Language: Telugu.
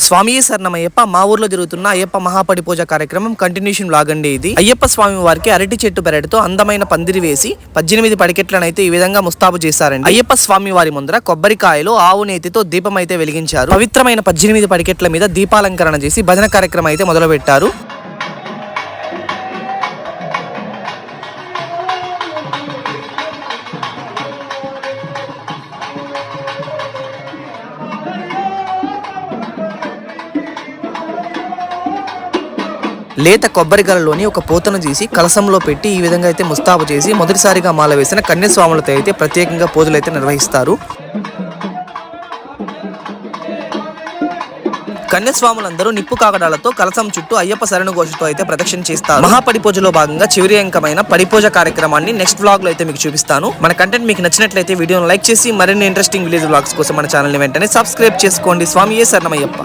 స్వామియే శరణమయ్యప్ప. మా ఊర్లో జరుగుతున్న అయ్యప్ప మహాపడి పూజ కార్యక్రమం కంటిన్యూషన్ లాగండి ఇది. అయ్యప్ప స్వామి వారికి అరటి చెట్టు పెరటితో అందమైన పందిరి వేసి 18 పడికెట్లనైతే ఈ విధంగా ముస్తాబు చేశారండి. అయ్యప్ప స్వామి వారి ముందర కొబ్బరికాయలు ఆవు నేతితో దీపం అయితే వెలిగించారు. పవిత్రమైన 18 పడికెట్ల మీద దీపాలంకరణ చేసి భజన కార్యక్రమం అయితే మొదలు పెట్టారు. లేత కొబ్బరికాయలలోని ఒక పూతను తీసి కలసంలో పెట్టి ఈ విధంగా అయితే ముస్తాబు చేసి మొదటిసారిగా మాల వేసిన కన్యాస్వాములతో అయితే ప్రత్యేకంగా పూజలు అయితే నిర్వహిస్తారు. కన్యాస్వాములందరూ నిప్పు కాగడాలతో కలసం చుట్టూ అయ్యప్ప శరణు ఘోషతో అయితే ప్రదక్షిణ చేస్తారు. మహాపడి పూజలో భాగంగా చివరి అంకమైన పడిపూజ కార్యక్రమాన్ని నెక్స్ట్ వ్లాగ్ లో అయితే మీకు చూపిస్తాను. మన కంటెంట్ మీకు నచ్చినట్లయితే వీడియోను లైక్ చేసి మరిన్ని ఇంట్రెస్టింగ్ విలేజ్ వ్లాగ్స్ కోసం మన ఛానల్ ని వెంటనే సబ్స్క్రైబ్ చేసుకోండి. స్వామియే శరణమయ్యప్ప.